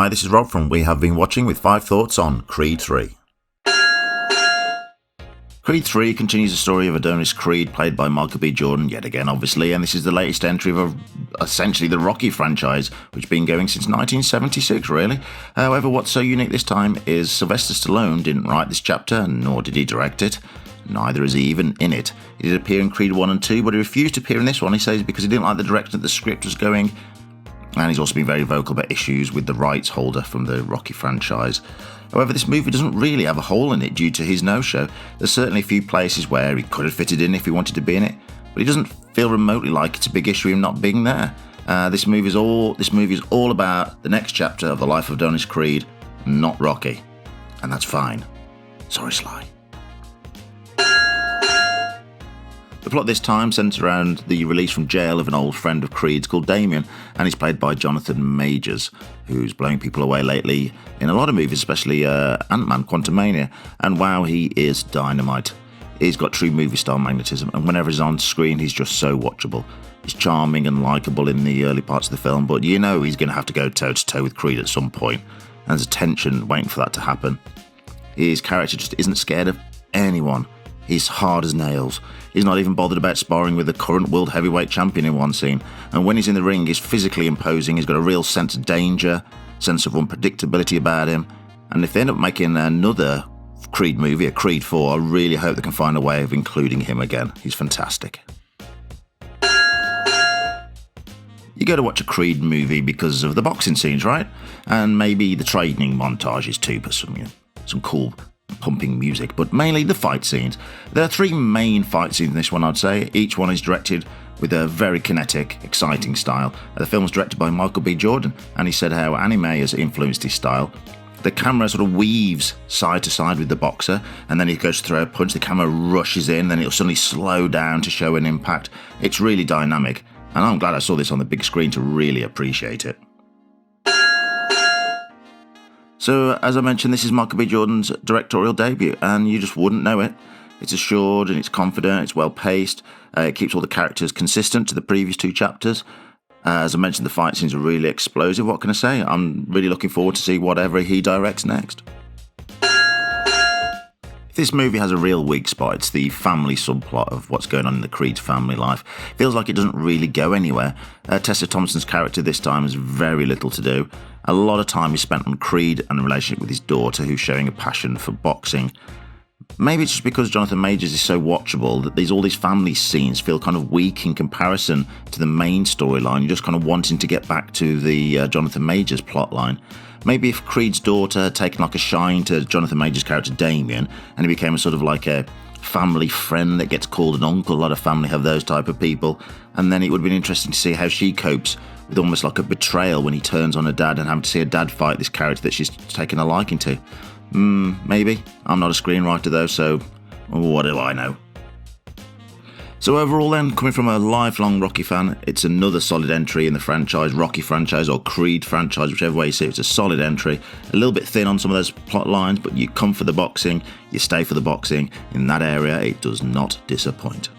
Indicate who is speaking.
Speaker 1: Hi, this is Rob from We Have Been Watching with 5 thoughts on Creed 3. Creed 3 continues the story of Adonis Creed, played by Michael B. Jordan, yet again obviously, and this is the latest entry of essentially the Rocky franchise, which has been going since 1976 really. However, what's so unique this time is Sylvester Stallone didn't write this chapter, nor did he direct it. Neither is he even in it. He did appear in Creed 1 and 2, but he refused to appear in this one, he says, because he didn't like the direction that the script was going. And he's also been very vocal about issues with the rights holder from the Rocky franchise. However, this movie doesn't really have a hole in it due to his no-show. There's certainly a few places where he could have fitted in if he wanted to be in it, but he doesn't feel remotely like it's a big issue him not being there. This movie is all about the next chapter of the life of Adonis Creed, not Rocky. And that's fine. Sorry, Sly. The plot this time centres around the release from jail of an old friend of Creed's called Damien, and he's played by Jonathan Majors, who's blowing people away lately in a lot of movies, especially Ant-Man Quantumania, and wow, he is dynamite. He's got true movie star magnetism, and whenever he's on screen, he's just so watchable. He's charming and likeable in the early parts of the film, but you know he's going to have to go toe-to-toe with Creed at some point, and there's a tension waiting for that to happen. His character just isn't scared of anyone. He's hard as nails. He's not even bothered about sparring with the current world heavyweight champion in one scene. And when he's in the ring, he's physically imposing. He's got a real sense of danger, sense of unpredictability about him. And if they end up making another Creed movie, a Creed 4, I really hope they can find a way of including him again. He's fantastic. You go to watch a Creed movie because of the boxing scenes, right? And maybe the training montages too, for some cool pumping music, but mainly the fight scenes. There are 3 main fight scenes in this one, I'd say. Each one is directed with a very kinetic, exciting style. The film was directed by Michael B. Jordan, and he said how anime has influenced his style. The camera sort of weaves side to side with the boxer, and then he goes to throw a punch, the camera rushes in, then it'll suddenly slow down to show an impact. It's really dynamic, and I'm glad I saw this on the big screen to really appreciate it. So, as I mentioned, this is Michael B. Jordan's directorial debut, and you just wouldn't know it. It's assured and it's confident, it's well paced, it keeps all the characters consistent to the previous 2 chapters. As I mentioned, the fight scenes are really explosive. What can I say? I'm really looking forward to see whatever he directs next. If this movie has a real weak spot, it's the family subplot of what's going on in the Creed's family life. It feels like it doesn't really go anywhere. Tessa Thompson's character this time has very little to do. A lot of time is spent on Creed and the relationship with his daughter, who's showing a passion for boxing. Maybe it's just because Jonathan Majors is so watchable that all these family scenes feel kind of weak in comparison to the main storyline. You're just kind of wanting to get back to the Jonathan Majors plotline. Maybe if Creed's daughter had taken like a shine to Jonathan Majors' character Damien, and he became a sort of like a family friend that gets called an uncle. A lot of family have those type of people, and then it would have been interesting to see how she copes with almost like a betrayal when he turns on her dad and having to see her dad fight this character that she's taken a liking to. Maybe. I'm not a screenwriter though, so what do I know? So overall then, coming from a lifelong Rocky fan, it's another solid entry in the franchise, Rocky franchise or Creed franchise, whichever way you see it. It's a solid entry, a little bit thin on some of those plot lines, but you come for the boxing, you stay for the boxing. In that area, it does not disappoint.